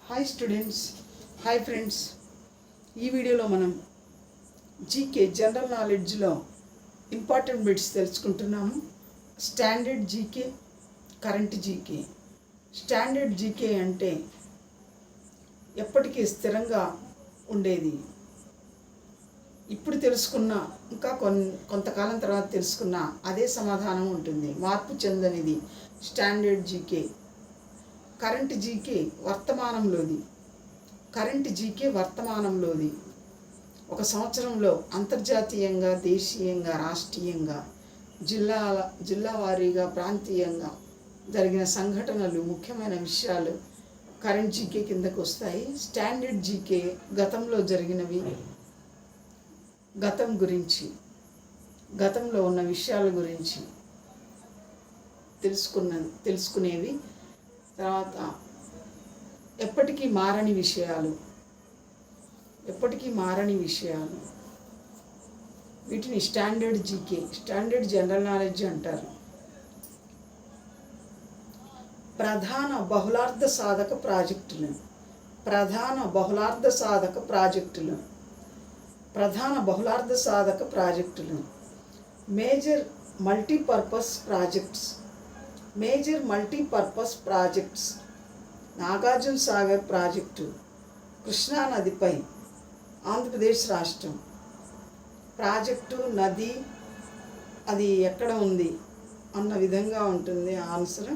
Hi students, hi friends. ఈ వీడియోలో మనం జీకే జనరల్ నాలెడ్జ్లో ఇంపార్టెంట్ బిట్స్ తెలుసుకుంటున్నాము. Standard GK, current GK. Standard GK అంటే ఎప్పటికీ స్థిరంగా ఉండేది. ఇప్పుడు తెలుసుకున్న ఇంకా కొంతకాలం తర్వాత తెలుసుకున్న అదే సమాధానం ఉంటుంది. మార్పు చెందనిది స్టాండర్డ్ జీకే. కరెంట్ జీకే వర్తమానంలోది. కరెంట్ జీకే వర్తమానంలోది. ఒక సంవత్సరంలో అంతర్జాతీయంగా, దేశీయంగా, రాష్ట్రీయంగా, జిల్లా వారీగా, ప్రాంతీయంగా జరిగిన సంఘటనలు, ముఖ్యమైన విషయాలు కరెంట్ జీకే కిందకు వస్తాయి. స్టాండర్డ్ జీకే గతంలో జరిగినవి, గతంలో ఉన్న విషయాల గురించి తెలుసుకునేవి. తర్వాత ఎప్పటికీ మారని విషయాలు, వీటిని standard GK, standard general knowledge అంటారు. ప్రధాన బహుళార్థ సాధక ప్రాజెక్టులు, major multipurpose projects. Nagarjuna Sagar project Krishna నదిపై, ఆంధ్రప్రదేశ్ రాష్ట్రం. ప్రాజెక్టు, నది, అది ఎక్కడ ఉంది అన్న విధంగా ఉంటుంది ఆన్సర్.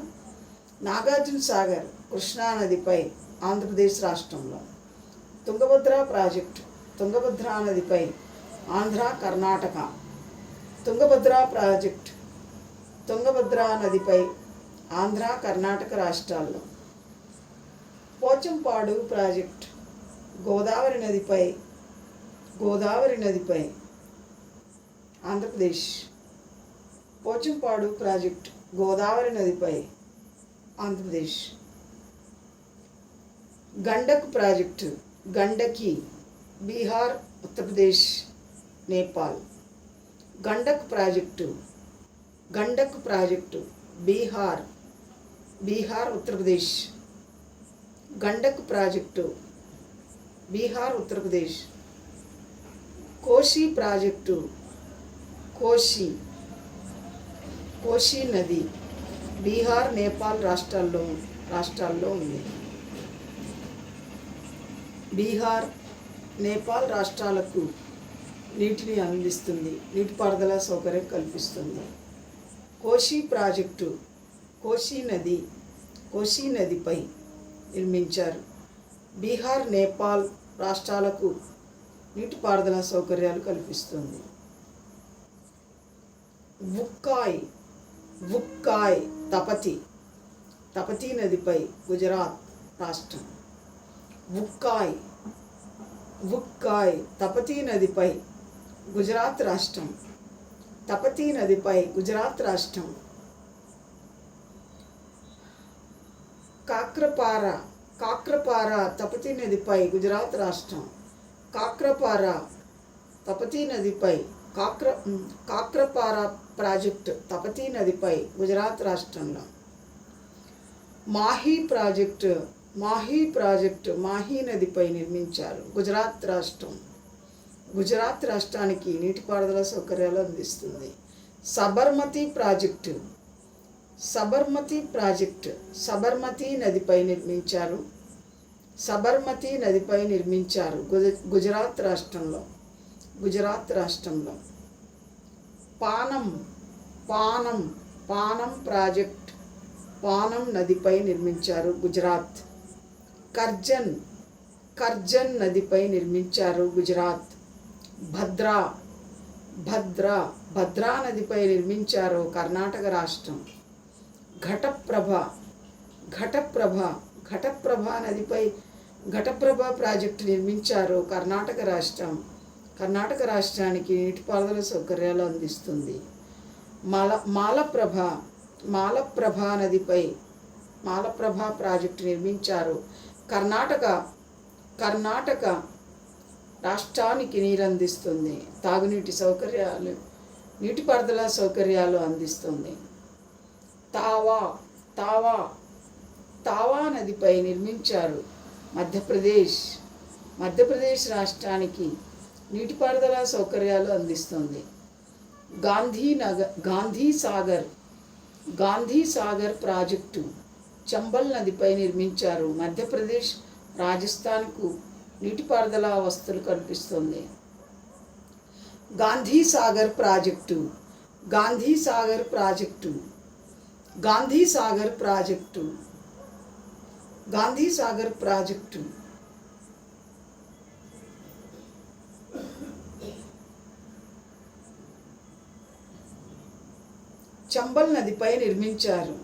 నాగార్జున సాగర్ కృష్ణా నదిపై, ఆంధ్రప్రదేశ్ రాష్ట్రంలో. తుంగభద్ర ప్రాజెక్టు తుంగభద్రా నదిపై, ఆంధ్ర, కర్ణాటక. తుంగభద్ర ప్రాజెక్టు తుంగభద్రా నదిపై, ఆంధ్ర, కర్ణాటక రాష్ట్రాల్లో. పోచంపాడు ప్రాజెక్టు గోదావరి నదిపై, ఆంధ్రప్రదేశ్. పోచంపాడు ప్రాజెక్టు గోదావరి నదిపై, Andhra Pradesh. Gandak project Gandaki, Bihar, Uttar Pradesh, Nepal. Gandak project Bihar, Uttar Pradesh. Gandak project Bihar, Uttar Pradesh. Kosi project Kosi నది, బీహార్, నేపాల్ రాష్ట్రాల్లో ఉంది. బీహార్, నేపాల్ రాష్ట్రాలకు నీటిని అందిస్తుంది, నీటిపారుదల సౌకర్యం కల్పిస్తుంది. కోశీ ప్రాజెక్టు కోశీ నదిపై నిర్మించారు. బీహార్, నేపాల్ రాష్ట్రాలకు నీటిపారుదల సౌకర్యాలు కల్పిస్తుంది. వుక్కాయ్ తపతీ నదిపై, గుజరాత్ రాష్ట్రం. వుక్కాయ్ తపతీ నదిపై, గుజరాత్ రాష్ట్రం. తపతీ నదిపై, గుజరాత్ రాష్ట్రం. కాక్రపార తపతీ నదిపై, గుజరాత్ రాష్ట్రం. కాక్రపార తపతీ నదిపై, కాక్రపార ప్రాజెక్టు తపతీ నదిపై, గుజరాత్ రాష్ట్రంలో. మాహీ ప్రాజెక్టు మాహీ నదిపై నిర్మించారు, గుజరాత్ రాష్ట్రం. గుజరాత్ రాష్ట్రానికి నీటిపారుదల సౌకర్యాలు అందిస్తుంది. సబర్మతి ప్రాజెక్టు సబర్మతి నదిపై నిర్మించారు, గుజరాత్ రాష్ట్రంలో. పానం ప్రాజెక్టు పానం నదిపై నిర్మించారు, గుజరాత్. కర్జన్ నదిపై నిర్మించారు, గుజరాత్. భద్రా నదిపై నిర్మించారు, కర్ణాటక రాష్ట్రం. ఘటప్రభ నదిపై ఘటప్రభ ప్రాజెక్టు నిర్మించారు, కర్ణాటక రాష్ట్రం. కర్ణాటక రాష్ట్రానికి నీటిపారుదల సౌకర్యాలు అందిస్తుంది. మాలప్రభ నదిపై మాలప్రభ ప్రాజెక్టు నిర్మించారు, కర్ణాటక రాష్ట్రానికి నీరు అందిస్తుంది. తాగునీటి సౌకర్యాలు, నీటిపారుదల సౌకర్యాలు అందిస్తుంది. తావా తావా నదిపై నిర్మించారు, మధ్యప్రదేశ్ మధ్యప్రదేశ్ రాష్ట్రానికి నీటిపారుదల సౌకర్యాలు అందిస్తుంది. గాంధీ సాగర్ ప్రాజెక్టు చంబల్ నదిపై నిర్మించారు. మధ్యప్రదేశ్ రాజస్థాన్కు నీటిపారుదల వసతులు కల్పిస్తుంది. గాంధీ సాగర్ ప్రాజెక్టు చంబల్ నదిపై నిర్మించారు.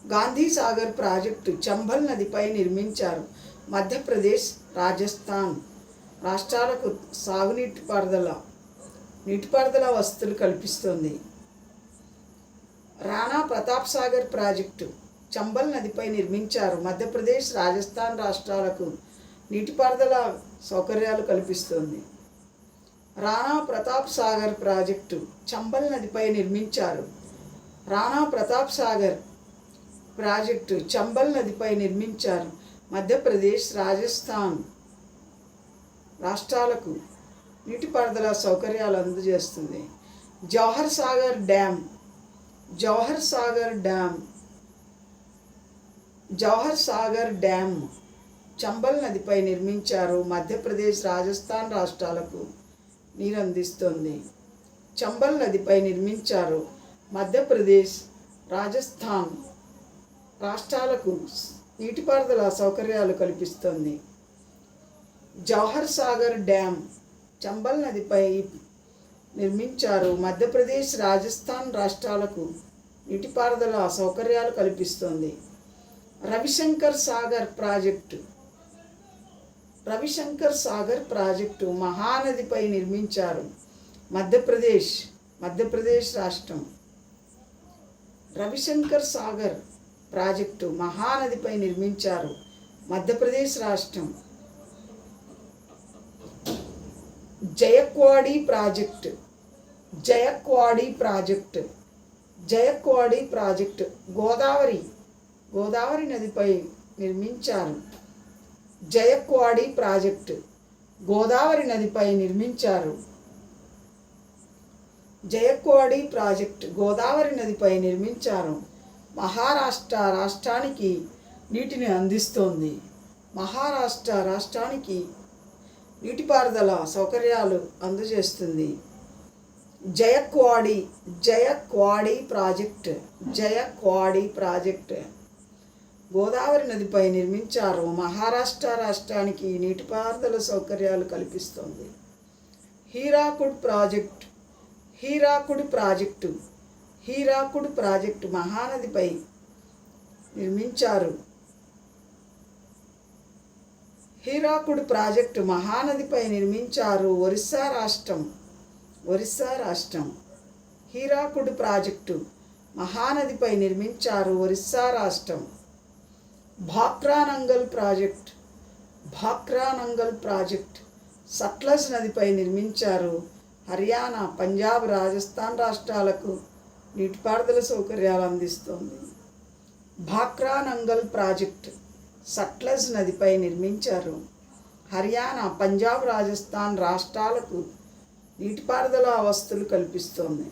గాంధీ సాగర్ ప్రాజెక్టు చంబల్ నదిపై నిర్మించారు. మధ్యప్రదేశ్ రాజస్థాన్ రాష్ట్రాలకు నీటిపారుదల వసతులు కల్పిస్తుంది. రాణా ప్రతాప్ సాగర్ ప్రాజెక్టు చంబల్ నదిపై నిర్మించారు. మధ్యప్రదేశ్ రాజస్థాన్ రాష్ట్రాలకు నీటిపారుదల సౌకర్యాలు కల్పిస్తుంది. రాణా ప్రతాప్ సాగర్ ప్రాజెక్టు చంబల్ నదిపై నిర్మించారు. రాణా ప్రతాప్ సాగర్ ప్రాజెక్టు చంబల్ నదిపై నిర్మించారు. మధ్యప్రదేశ్ రాజస్థాన్ రాష్ట్రాలకు నీటిపారుదల సౌకర్యాలు అందజేస్తుంది. జవహర్ సాగర్ డ్యామ్ చంబల్ నదిపై నిర్మించారు. మధ్యప్రదేశ్ రాజస్థాన్ రాష్ట్రాలకు నీరు అందిస్తుంది. చంబల్ నదిపై నిర్మించారు. మధ్యప్రదేశ్ రాజస్థాన్ రాష్ట్రాలకు నీటిపారుదల సౌకర్యాలు కల్పిస్తుంది. జవహర్ సాగర్ డ్యామ్ చంబల్ నదిపై నిర్మించారు. మధ్యప్రదేశ్ రాజస్థాన్ రాష్ట్రాలకు నీటిపారుదల సౌకర్యాలు కల్పిస్తుంది. రవిశంకర్ సాగర్ ప్రాజెక్టు మహానదిపై నిర్మించారు. మధ్యప్రదేశ్ రాష్ట్రం రవిశంకర్ సాగర్ ప్రాజెక్టు మహానదిపై నిర్మించారు. మధ్యప్రదేశ్ రాష్ట్రం జయక్వాడి ప్రాజెక్టు గోదావరి నదిపై నిర్మించారు. జయక్వాడి ప్రాజెక్టు గోదావరి నదిపై నిర్మించారు. మహారాష్ట్ర రాష్ట్రానికి నీటిని అందిస్తోంది. మహారాష్ట్ర రాష్ట్రానికి నీటిపారుదల సౌకర్యాలు అందజేస్తుంది. జయక్వాడి ప్రాజెక్ట్ గోదావరి నదిపై నిర్మించారు. మహారాష్ట్ర రాష్ట్రానికి నీటిపారుదల సౌకర్యాలు కల్పిస్తుంది. హీరాకుడ్ ప్రాజెక్టు మహానదిపై నిర్మించారు. ఒరిస్సా రాష్ట్రం హీరాకుడ్ ప్రాజెక్టు మహానదిపై నిర్మించారు. ఒరిస్సా రాష్ట్రం భాక్రానంగల్ ప్రాజెక్ట్ సట్లెజ్ నదిపై నిర్మించారు. హర్యానా, పంజాబ్, రాజస్థాన్ రాష్ట్రాలకు నీటిపారుదల సౌకర్యాలు అందిస్తుంది. భాక్రానంగల్ ప్రాజెక్ట్ సట్లెజ్ నదిపై నిర్మించారు. హర్యానా, పంజాబ్, రాజస్థాన్ రాష్ట్రాలకు నీటిపారుదల వసతులు కల్పిస్తోంది.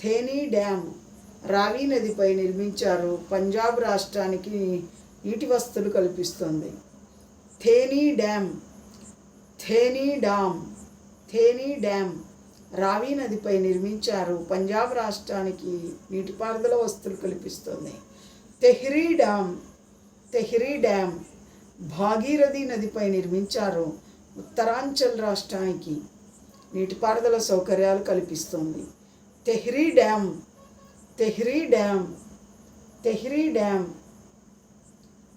థేనీ డ్యామ్ రావి నదిపై నిర్మించారు. పంజాబ్ రాష్ట్రానికి నీటి వసతులు కల్పిస్తుంది. థేనీ డ్యామ్ రావి నదిపై నిర్మించారు. పంజాబ్ రాష్ట్రానికి నీటిపారుదల వసతులు కల్పిస్తుంది. తెహ్రీ డ్యామ్ భాగీరథి నదిపై నిర్మించారు. ఉత్తరాంచల్ రాష్ట్రానికి నీటిపారుదల సౌకర్యాలు కల్పిస్తుంది. తెహ్రీ డ్యామ్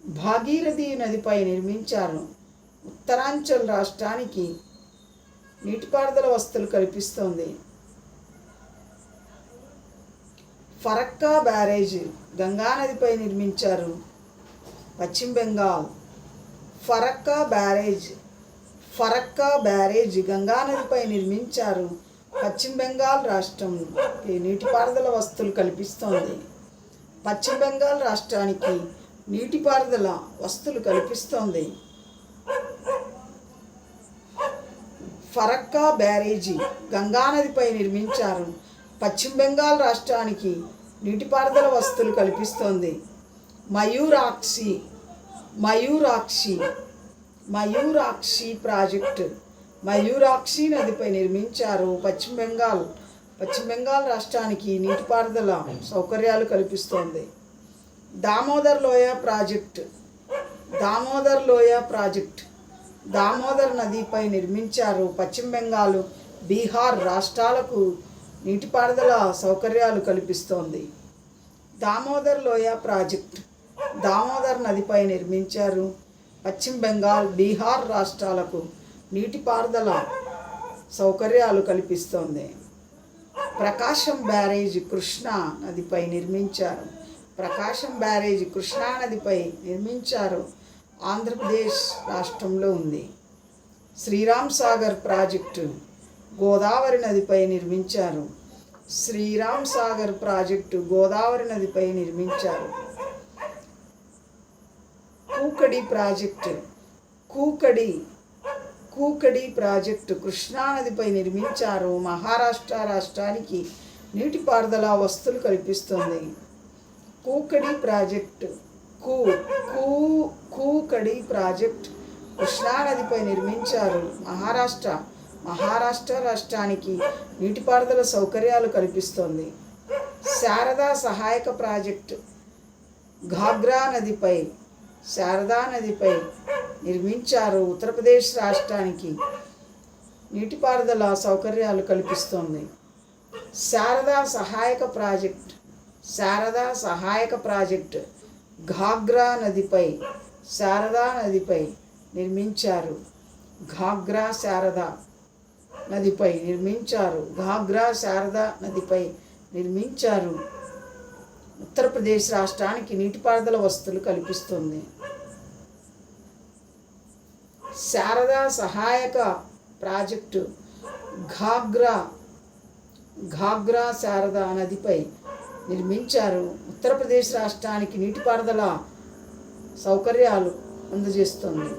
భాగీరథి నదిపై నిర్మించారు. ఉత్తరాంచల్ రాష్ట్రానికి నీటిపారుదల వసతులు కల్పిస్తోంది. ఫరక్కా బ్యారేజ్ గంగా నదిపై నిర్మించారు. పశ్చిమ బెంగాల్ ఫరక్కా బ్యారేజ్ గంగా నదిపై నిర్మించారు. పశ్చిమ బెంగాల్ రాష్ట్రంకి నీటిపారుదల వసతులు కల్పిస్తోంది. పశ్చిమ బెంగాల్ రాష్ట్రానికి నీటిపారుదల వసతులు కల్పిస్తోంది. ఫరక్కా బ్యారేజీ గంగా నదిపై నిర్మించారు. పశ్చిమ బెంగాల్ రాష్ట్రానికి నీటిపారుదల వసతులు కల్పిస్తోంది. మయూరాక్షి ప్రాజెక్టు మయూరాక్షి నదిపై నిర్మించారు. పశ్చిమ బెంగాల్ రాష్ట్రానికి నీటిపారుదల సౌకర్యాలు కల్పిస్తోంది. దామోదర్ లోయ ప్రాజెక్ట్ దామోదర్ నదిపై నిర్మించారు. పశ్చిమ బెంగాల్, బీహార్ రాష్ట్రాలకు నీటిపారుదల సౌకర్యాలు కల్పిస్తోంది. దామోదర్ లోయ ప్రాజెక్ట్ దామోదర్ నదిపై నిర్మించారు. పశ్చిమ బెంగాల్, బీహార్ రాష్ట్రాలకు నీటిపారుదల సౌకర్యాలు కల్పిస్తోంది. ప్రకాశం బ్యారేజ్ కృష్ణా నదిపై నిర్మించారు. ప్రకాశం బ్యారేజ్ కృష్ణా నదిపై నిర్మించారు. ఆంధ్రప్రదేశ్ రాష్ట్రంలో ఉంది. శ్రీరామ్ సాగర్ ప్రాజెక్టు గోదావరి నదిపై నిర్మించారు. శ్రీరామ్ సాగర్ ప్రాజెక్టు గోదావరి నదిపై నిర్మించారు. కూకడి ప్రాజెక్టు కృష్ణా నదిపై నిర్మించారు. మహారాష్ట్ర రాష్ట్రానికి నీటిపారుదల వసతులు కల్పిస్తుంది. కూకడి ప్రాజెక్ట్ కృష్ణా నదిపై నిర్మించారు. మహారాష్ట్ర రాష్ట్రానికి నీటిపారుదల సౌకర్యాలు కల్పిస్తోంది. శారదా సహాయక ప్రాజెక్టు ఘాగ్రా నదిపై నిర్మించారు. ఉత్తరప్రదేశ్ రాష్ట్రానికి నీటిపారుదల సౌకర్యాలు కల్పిస్తోంది. శారదా సహాయక ప్రాజెక్టు ఘాగ్రా నదిపై నిర్మించారు. ఘాగ్రా శారదా నదిపై నిర్మించారు. ఉత్తరప్రదేశ్ రాష్ట్రానికి నీటిపారుదల వసతులు కల్పిస్తుంది. శారదా సహాయక ప్రాజెక్టు ఘాగ్రా శారదా నదిపై నిర్మించారు. ఉత్తరప్రదేశ్ రాష్ట్రానికి నీటిపారుదల సౌకర్యాలు అందజేస్తుంది.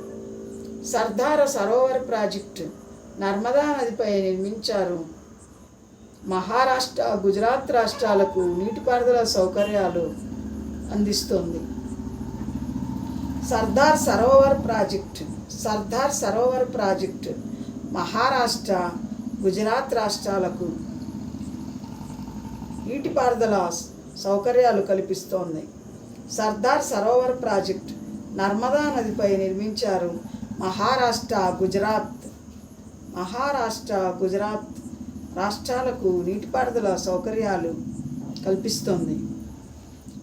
సర్దార్ సరోవర్ ప్రాజెక్టు నర్మదా నదిపై నిర్మించారు. మహారాష్ట్ర, గుజరాత్ రాష్ట్రాలకు నీటిపారుదల సౌకర్యాలు అందిస్తుంది. సర్దార్ సరోవర్ ప్రాజెక్టు మహారాష్ట్ర, గుజరాత్ రాష్ట్రాలకు నీటిపారుదల సౌకర్యాలు కల్పిస్తోంది. సర్దార్ సరోవర్ ప్రాజెక్ట్ నర్మదా నదిపై నిర్మించారు. మహారాష్ట్ర, గుజరాత్ రాష్ట్రాలకు నీటిపారుదల సౌకర్యాలు కల్పిస్తోంది.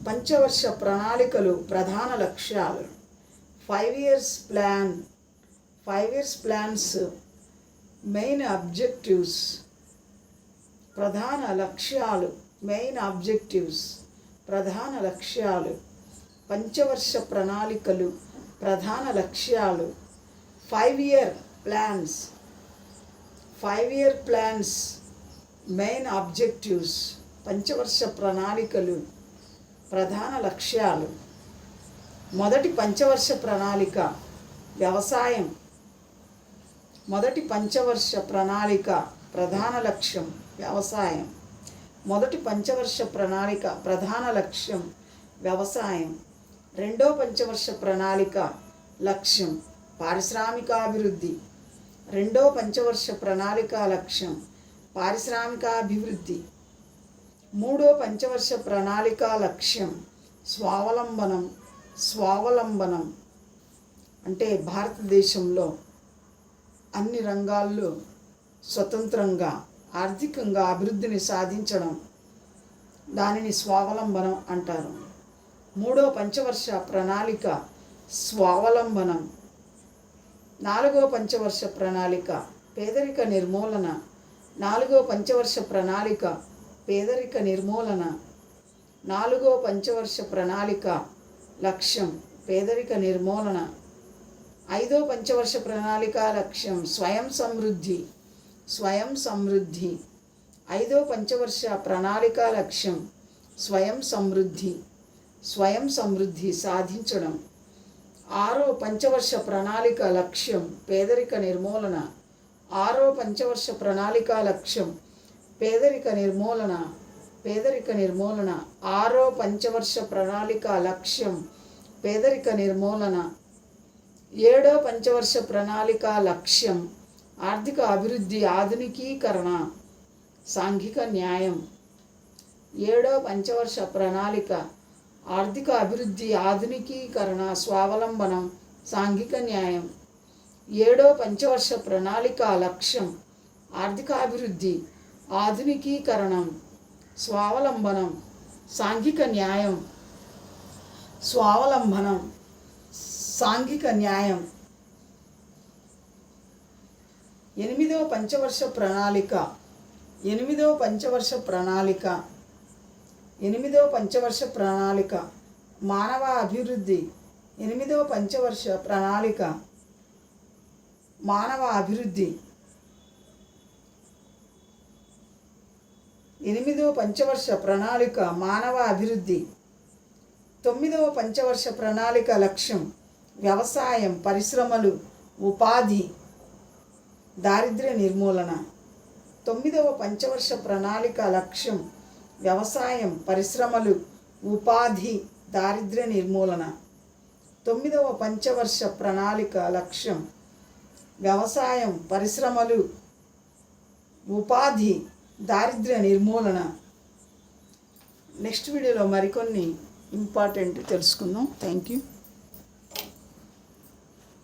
పంచవర్ష ప్రణాళికలు ప్రధాన లక్ష్యాలు 5 years plans మెయిన్ ఆబ్జెక్టివ్స్ ప్రధాన లక్ష్యాలు పంచవర్ష ప్రణాళికలు ప్రధాన లక్ష్యాలు 5 year plans మెయిన్ ఆబ్జెక్టివ్స్ పంచవర్ష ప్రణాళికలు ప్రధాన లక్ష్యాలు. మొదటి పంచవర్ష ప్రణాళిక వ్యవసాయం. మొదటి పంచవర్ష ప్రణాళిక ప్రధాన లక్ష్యం వ్యవసాయం. మొదటి పంచవర్ష ప్రణాళిక ప్రధాన లక్ష్యం వ్యవసాయం. రెండో పంచవర్ష ప్రణాళిక లక్ష్యం పారిశ్రామికాభివృద్ధి. రెండో పంచవర్ష ప్రణాళిక లక్ష్యం పారిశ్రామికాభివృద్ధి. మూడో పంచవర్ష ప్రణాళిక లక్ష్యం స్వావలంబనం అంటే భారతదేశంలో అన్ని రంగాల్లో స్వతంత్రంగా ఆర్థికంగా అభివృద్ధిని సాధించడం, దానిని స్వావలంబనం అంటారు. మూడో పంచవర్ష ప్రణాళిక స్వావలంబనం. నాలుగో పంచవర్ష ప్రణాళిక పేదరిక నిర్మూలన. నాలుగో పంచవర్ష ప్రణాళిక పేదరిక నిర్మూలన. నాలుగో పంచవర్ష ప్రణాళిక లక్ష్యం పేదరిక నిర్మూలన. ఐదో పంచవర్ష ప్రణాళిక లక్ష్యం స్వయం సమృద్ధి. స్వయం సమృద్ధి. ఐదో పంచవర్ష ప్రణాళిక లక్ష్యం స్వయం సమృద్ధి. స్వయం సమృద్ధి సాధించడం. ఆరో పంచవర్ష ప్రణాళిక లక్ష్యం పేదరిక నిర్మూలన. ఆరో పంచవర్ష ప్రణాళిక లక్ష్యం పేదరిక నిర్మూలన. పేదరిక నిర్మూలన. ఆరో పంచవర్ష ప్రణాళిక లక్ష్యం పేదరిక నిర్మూలన. ఏడో పంచవర్ష ప్రణాళిక లక్ష్యం ఆర్థిక అభివృద్ధి ఆధునికీకరణ సాంఘిక న్యాయం. ఏడో పంచవర్ష ప్రణాళిక ఆర్థిక అభివృద్ధి ఆధునికీకరణ స్వావలంబనం సాంఘిక న్యాయం. ఏడో పంచవర్ష ప్రణాళిక లక్ష్యం ఆర్థికాభివృద్ధి ఆధునికీకరణం స్వావలంబనం సాంఘిక న్యాయం. స్వావలంబనం సాంఘిక న్యాయం. ఎనిమిదో పంచవర్ష ప్రణాళిక. ఎనిమిదో పంచవర్ష ప్రణాళిక. ఎనిమిదో పంచవర్ష ప్రణాళిక మానవ అభివృద్ధి. ఎనిమిదో పంచవర్ష ప్రణాళిక మానవ అభివృద్ధి. ఎనిమిదో పంచవర్ష ప్రణాళిక మానవ అభివృద్ధి. తొమ్మిదవ పంచవర్ష ప్రణాళిక లక్ష్యం వ్యవసాయం, పరిశ్రమలు, ఉపాధి, దారిద్ర్య నిర్మూలన. తొమ్మిదవ పంచవర్ష ప్రణాళిక లక్ష్యం వ్యవసాయం, పరిశ్రమలు, ఉపాధి, దారిద్ర్య నిర్మూలన. తొమ్మిదవ పంచవర్ష ప్రణాళిక లక్ష్యం వ్యవసాయం, పరిశ్రమలు, ఉపాధి, దారిద్ర్య నిర్మూలన. నెక్స్ట్ వీడియోలో మరికొన్ని ఇంపార్టెంట్ తెలుసుకుందాం. Thank you.